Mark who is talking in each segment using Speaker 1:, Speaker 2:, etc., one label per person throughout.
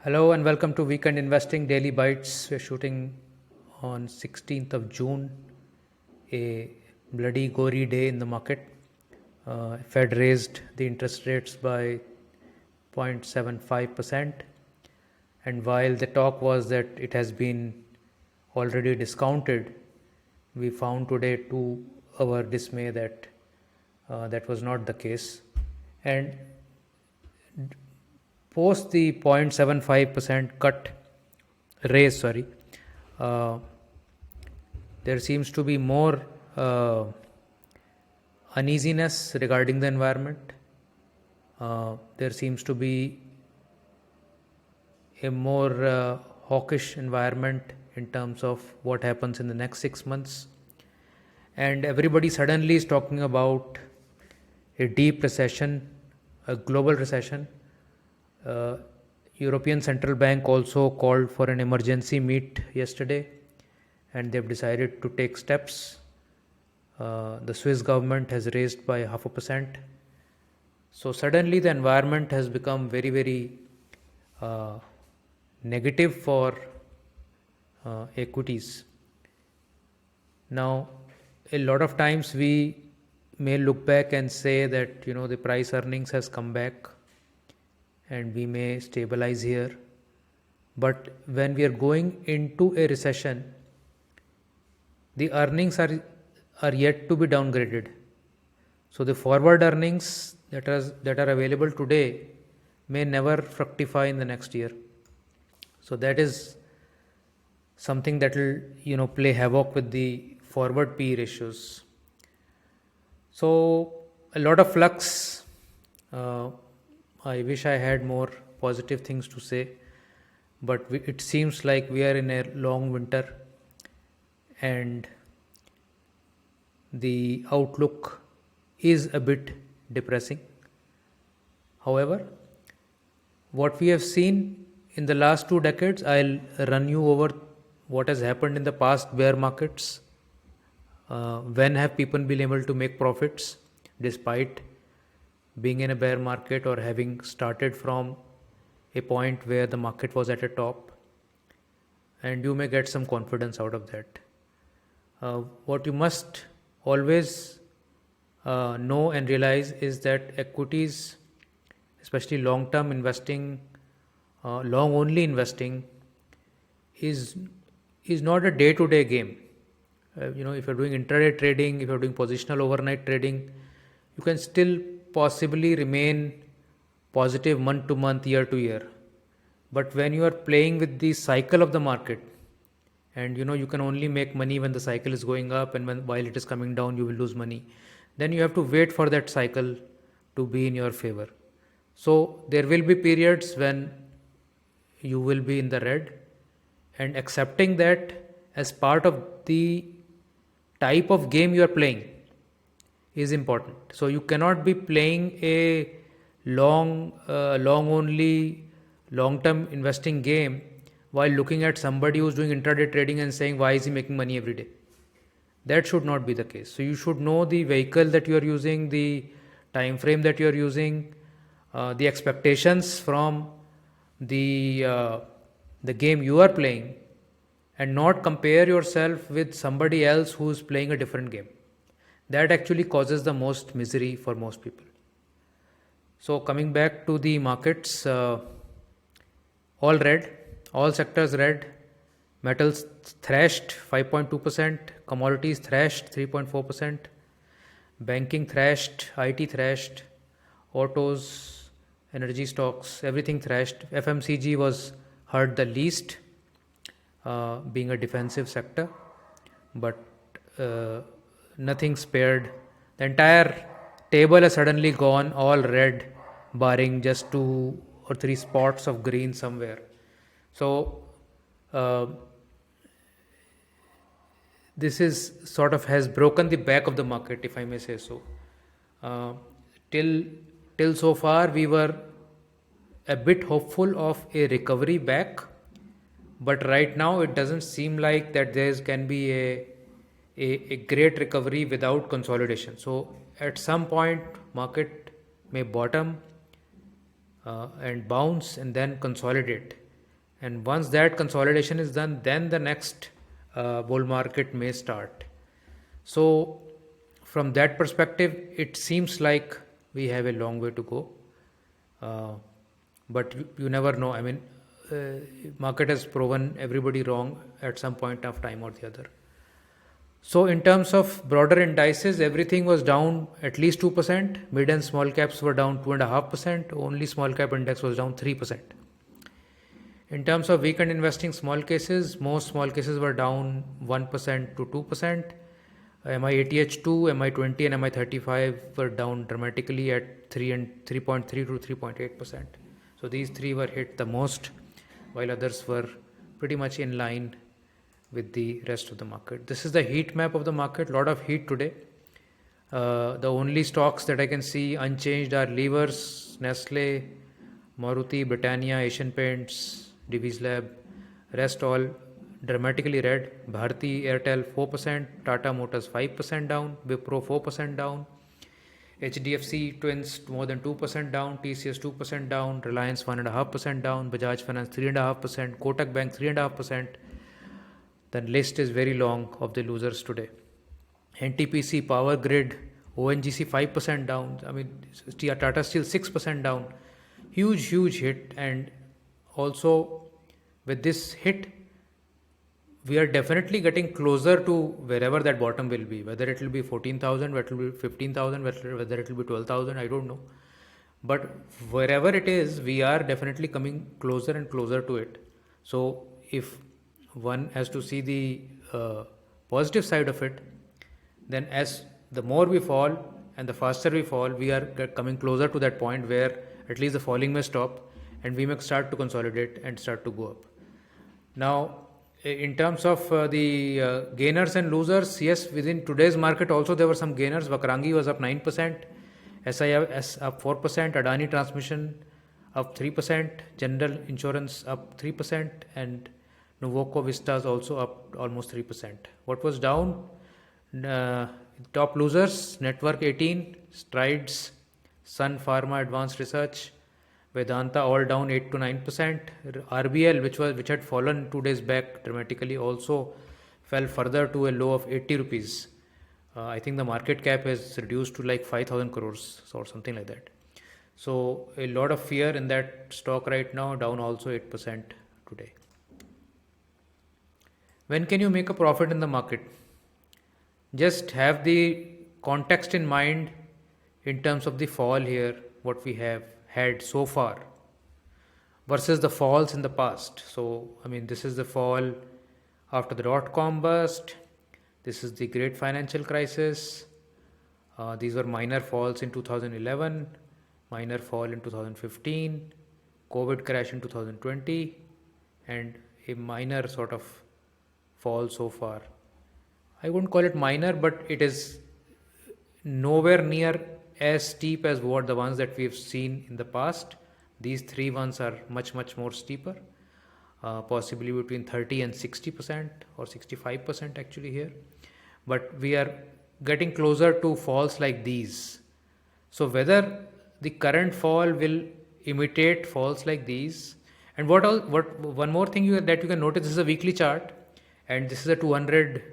Speaker 1: Hello and welcome to Weekend Investing Daily Bytes. We're shooting on 16th of June, a bloody gory day in the market. Fed raised the interest rates by 0.75%, and while the talk was that it has been already discounted, we found today to our dismay that that was not the case. And post the 0.75% cut raise, uh, there seems to be more uneasiness regarding the environment. There seems to be a more hawkish environment in terms of what happens in the next 6 months. And everybody suddenly is talking about a deep recession, a global recession. European Central Bank also called for an emergency meet yesterday, and they've decided to take steps. The Swiss government has raised by 0.5%. So suddenly the environment has become very, very negative for equities. Now, a lot of times we may look back and say that the price earnings has come back and we may stabilize here. But when we are going into a recession, the earnings are yet to be downgraded. So the forward earnings that are available today may never fructify in the next year. So that is something that will play havoc with the forward P ratios. So a lot of flux. I wish I had more positive things to say, but it seems like we are in a long winter and the outlook is a bit depressing. However, what we have seen in the last 2 decades, I'll run you over what has happened in the past bear markets. When have people been able to make profits despite being in a bear market or having started from a point where the market was at a top, and you may get some confidence out of that. What you must always know and realize is that equities, especially long-term investing, long-only investing, is not a day-to-day game. If you're doing intraday trading, if you're doing positional overnight trading, you can still possibly remain positive month to month, year to year. But when you are playing with the cycle of the market, and you can only make money when the cycle is going up, and while it is coming down you will lose money, then you have to wait for that cycle to be in your favor. So there will be periods when you will be in the red, and accepting that as part of the type of game you are playing is important. So you cannot be playing a long term investing game while looking at somebody who's doing intraday trading and saying, why is he making money every day? That should not be the case. So you should know the vehicle that you are using, the time frame that you are using, the expectations from the game you are playing, and not compare yourself with somebody else who's playing a different game. That actually causes the most misery for most people. So coming back to the markets, all red, all sectors red. Metals thrashed 5.2%, commodities thrashed 3.4%, banking thrashed, IT thrashed, autos, energy stocks, everything thrashed. FMCG was hurt the least, being a defensive sector, but nothing spared. The entire table has suddenly gone all red, barring just 2 or 3 spots of green somewhere. So this is sort of has broken the back of the market, if I may say so. Till so far we were a bit hopeful of a recovery back, but right now it doesn't seem like that there can be a great recovery without consolidation. So at some point market may bottom and bounce and then consolidate. And once that consolidation is done, then the next bull market may start. So, from that perspective, it seems like we have a long way to go. Uh, but you never know. I mean, market has proven everybody wrong at some point of time or the other. So, in terms of broader indices, everything was down at least 2%. Mid and small caps were down 2.5%. Only small cap index was down 3%. In terms of weekend investing small cases, most small cases were down 1% to 2%. MI80H2, MI20, and MI35 were down dramatically at 3.3 to 3.8%. So these three were hit the most, while others were pretty much in line with the rest of the market. This is the heat map of the market. Lot of heat today. The only stocks that I can see unchanged are Levers, Nestle, Maruti, Britannia, Asian Paints, Divi's Lab. Rest all dramatically red. Bharti Airtel 4%, Tata Motors 5% down, Wipro 4% down, HDFC Twins more than 2% down, TCS 2% down, Reliance 1.5% down, Bajaj Finance 3.5%, Kotak Bank 3.5%. The list is very long of the losers today. NTPC, Power Grid, ONGC 5% down. I mean, Tata Steel 6% down. Huge hit. And also with this hit, we are definitely getting closer to wherever that bottom will be. Whether it will be 14,000, whether it will be 15,000, whether it will be 12,000, I don't know. But wherever it is, we are definitely coming closer and closer to it. So if one has to see the positive side of it, then as the more we fall and the faster we fall, we are coming closer to that point where at least the falling may stop and we may start to consolidate and start to go up. Now, in terms of the gainers and losers, yes, within today's market also there were some gainers. Vakrangi was up 9%, SIS up 4%, Adani Transmission up 3%, General Insurance up 3%, and Nuvoco Vistas also up almost 3%. What was down? Top losers: Network 18, Strides, Sun Pharma Advanced Research, Vedanta all down 8 to 9%. RBL, which had fallen 2 days back dramatically, also fell further to a low of 80 rupees. I think the market cap has reduced to like 5,000 crores or something like that. So a lot of fear in that stock right now, down also 8% today. When can you make a profit in the market? Just have the context in mind in terms of the fall here, what we have had so far versus the falls in the past. So, I mean, this is the fall after the dot-com bust. This is the great financial crisis. These were minor falls in 2011, minor fall in 2015, COVID crash in 2020, and a minor sort of fall so far. I wouldn't call it minor, but it is nowhere near as steep as what the ones that we've seen in the past. These three ones are much more steeper, possibly between 30 and 60% or 65% actually here. But we are getting closer to falls like these. So whether the current fall will imitate falls like these, and what one more thing that you can notice, this is a weekly chart, and this is a 200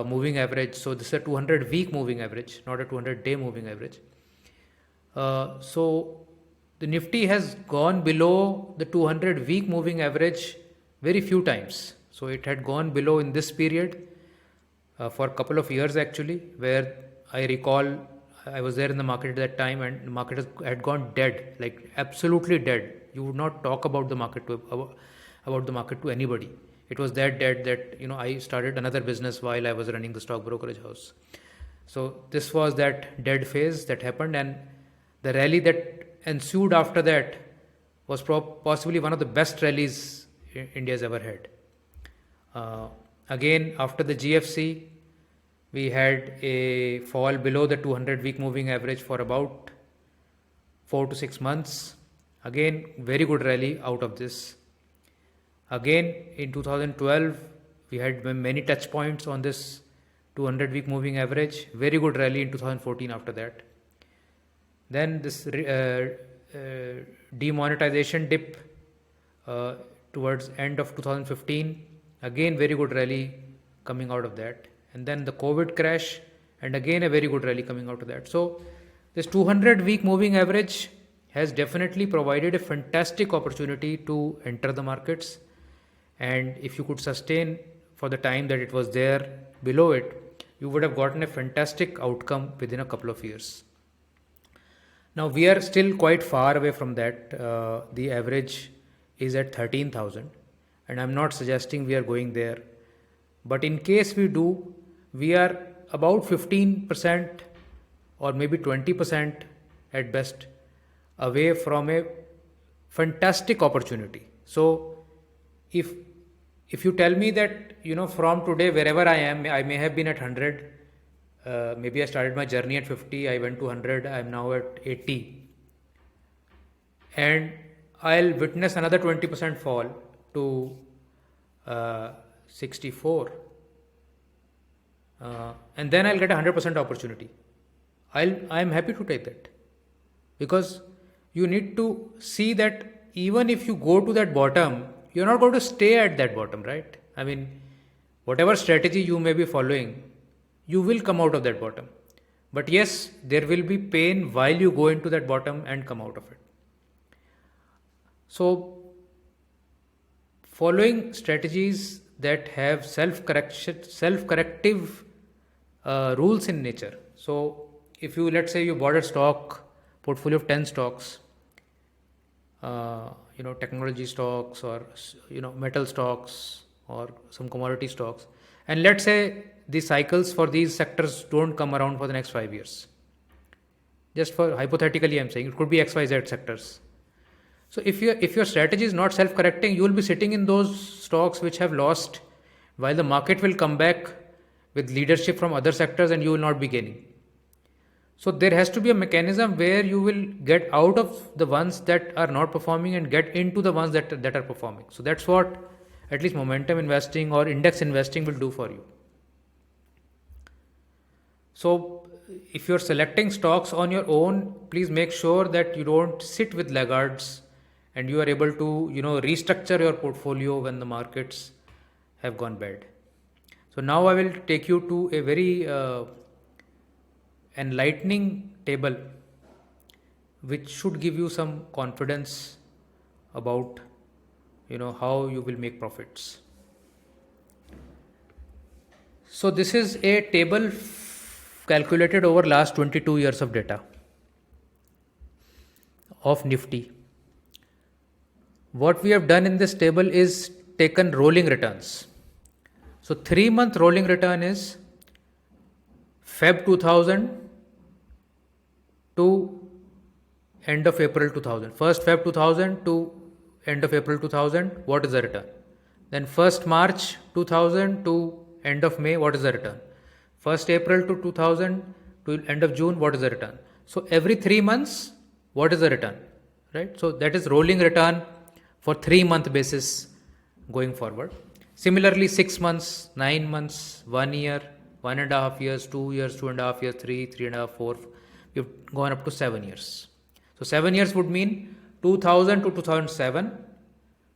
Speaker 1: moving average. So this is a 200 week moving average, not a 200 day moving average. So the Nifty has gone below the 200 week moving average very few times. So it had gone below in this period for a couple of years actually, where I recall I was there in the market at that time, and the market had gone dead, like absolutely dead. You would not talk about the market to anybody. It was that dead that I started another business while I was running the stock brokerage house. So this was that dead phase that happened, and the rally that ensued after that was possibly one of the best rallies India's ever had. Again, after the GFC, we had a fall below the 200 week moving average for about 4 to 6 months. Again, very good rally out of this. Again, in 2012, we had many touch points on this 200 week moving average. Very good rally in 2014 after that. Then this demonetization dip towards end of 2015, again very good rally coming out of that, and then the COVID crash, and again a very good rally coming out of that. So this 200-week moving average has definitely provided a fantastic opportunity to enter the markets, and if you could sustain for the time that it was there below it, you would have gotten a fantastic outcome within a couple of years. Now we are still quite far away from that. The average is at 13,000, and I'm not suggesting we are going there, but in case we do, we are about 15% or maybe 20% at best away from a fantastic opportunity. So if you tell me that, from today wherever I am, I may have been at 100, maybe I started my journey at 50, I went to 100, I'm now at 80, and I'll witness another 20% fall to 64, and then I'll get 100% opportunity. I'm happy to take that, because you need to see that even if you go to that bottom, you're not going to stay at that bottom, right? I mean, whatever strategy you may be following, you will come out of that bottom. But yes, there will be pain while you go into that bottom and come out of it. So, following strategies that have self-corrective rules in nature. So, if you, let's say you bought a stock, portfolio of 10 stocks, technology stocks or, metal stocks or some commodity stocks, and let's say the cycles for these sectors don't come around for the next 5 years. Just for hypothetically, I'm saying it could be XYZ sectors. So if your strategy is not self-correcting, you will be sitting in those stocks which have lost, while the market will come back with leadership from other sectors and you will not be gaining. So there has to be a mechanism where you will get out of the ones that are not performing and get into the ones that are performing. So that's what at least momentum investing or index investing will do for you. So if you're selecting stocks on your own, please make sure that you don't sit with laggards and you are able to, restructure your portfolio when the markets have gone bad. So now I will take you to a very enlightening table which should give you some confidence about how you will make profits. So this is a table calculated over last 22 years of data of Nifty. What we have done in this table is taken rolling returns. So 3-month rolling return is Feb 2000 to end of April 2000. First Feb 2000 to end of April 2000, what is the return? Then 1st March 2000 to end of May, what is the return? 1st April to 2000 to end of June, what is the return? So every 3 months, what is the return? Right? So that is rolling return for 3-month basis going forward. Similarly, 6 months, 9 months, 1 year, 1.5 years, 2 years, 2.5 years, 3.5, 4. We've gone up to 7 years. So 7 years would mean 2000 to 2007,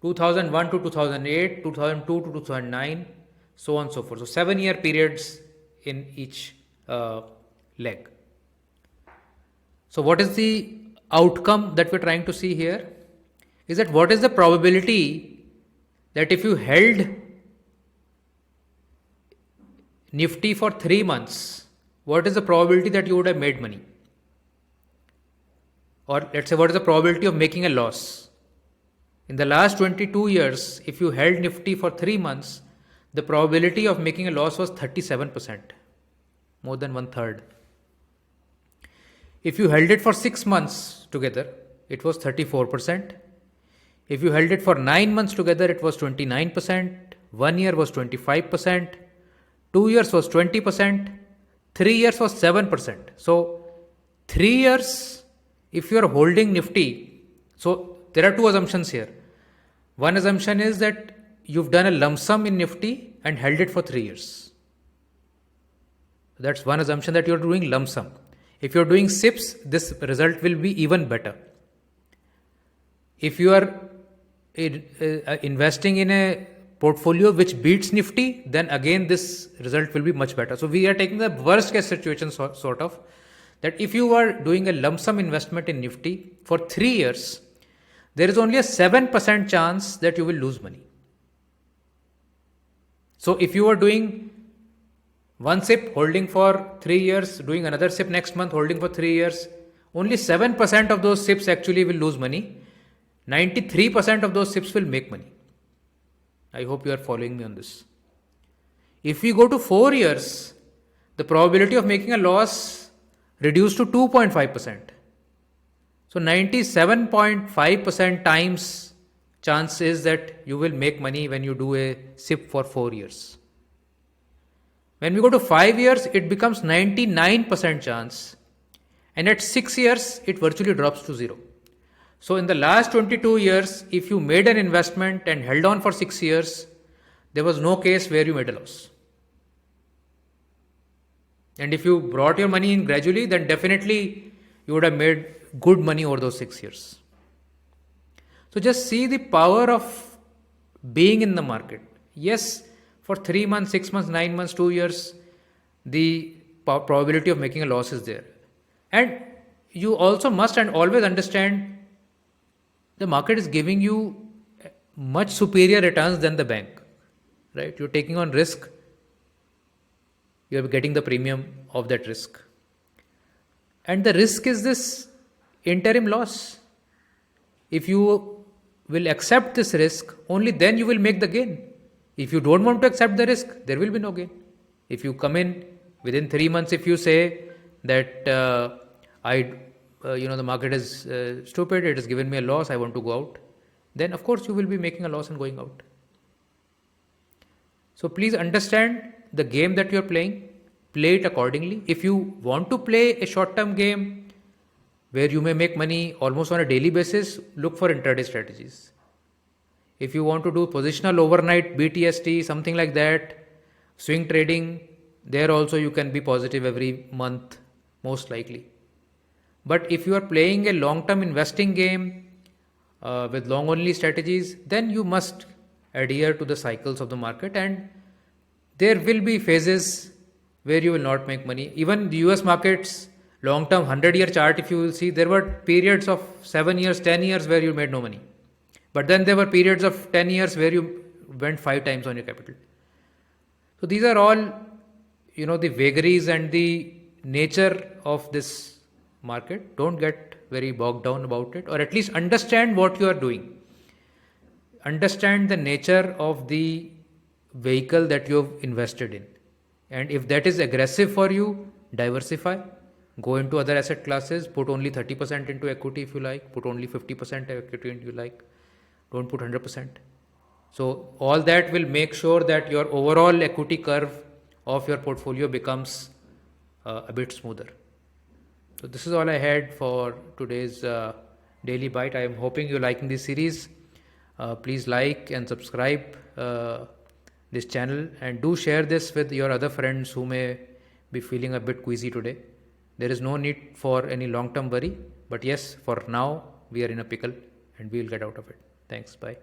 Speaker 1: 2001 to 2008, 2002 to 2009, so on and so forth. So 7-year periods in each leg. So what is the outcome that we're trying to see here? Is that what is the probability that if you held Nifty for 3 months, what is the probability that you would have made money? Or let's say, what is the probability of making a loss? In the last 22 years, if you held Nifty for 3 months, the probability of making a loss was 37%, more than 1/3. If you held it for 6 months together, it was 34%. If you held it for 9 months together, it was 29%. 1 year was 25%. 2 years was 20%. 3 years was 7%. So 3 years, if you are holding Nifty, so there are two assumptions here. One assumption is that you've done a lump sum in Nifty and held it for 3 years. That's one assumption, that you're doing lump sum. If you're doing SIPs, this result will be even better. If you are investing in a portfolio which beats Nifty, then again this result will be much better. So we are taking the worst case situation sort of, that if you are doing a lump sum investment in Nifty for 3 years, there is only a 7% chance that you will lose money. So if you are doing one SIP, holding for 3 years, doing another SIP next month, holding for 3 years, only 7% of those SIPs actually will lose money. 93% of those SIPs will make money. I hope you are following me on this. If we go to 4 years, the probability of making a loss reduced to 2.5%. So 97.5% times chance is that you will make money when you do a SIP for 4 years. When we go to 5 years, it becomes 99% chance. And at 6 years, it virtually drops to 0. So in the last 22 years, if you made an investment and held on for 6 years, there was no case where you made a loss. And if you brought your money in gradually, then definitely you would have made good money over those 6 years. So just see the power of being in the market. Yes, for 3 months, 6 months, 9 months, 2 years, the probability of making a loss is there. And you also must and always understand the market is giving you much superior returns than the bank, right? You're taking on risk. You're getting the premium of that risk. And the risk is this interim loss. If you will accept this risk, only then you will make the gain. If you don't want to accept the risk, there will be no gain. If you come in within 3 months, if you say that the market is stupid, it has given me a loss, I want to go out, then of course you will be making a loss and going out. So please understand the game that you are playing, play it accordingly. If you want to play a short-term game where you may make money almost on a daily basis, look for intraday strategies. If you want to do positional overnight, BTST, something like that, swing trading, there also you can be positive every month, most likely. But if you are playing a long-term investing game with long-only strategies, then you must adhere to the cycles of the market, and there will be phases where you will not make money. Even the US markets, long-term 100-year chart, if you will see, there were periods of 7 years, 10 years where you made no money. But then there were periods of 10 years where you went 5 times on your capital. So these are all, the vagaries and the nature of this market. Don't get very bogged down about it, or at least understand what you are doing. Understand the nature of the vehicle that you have invested in. And if that is aggressive for you, diversify. Go into other asset classes. Put only 30% into equity if you like. Put only 50% equity if you like. Don't put 100%. So all that will make sure that your overall equity curve of your portfolio becomes a bit smoother. So this is all I had for today's daily bite. I am hoping you're liking this series. Please like and subscribe this channel, and do share this with your other friends who may be feeling a bit queasy today. There is no need for any long-term worry, but yes, for now we are in a pickle and we will get out of it. Thanks. Bye.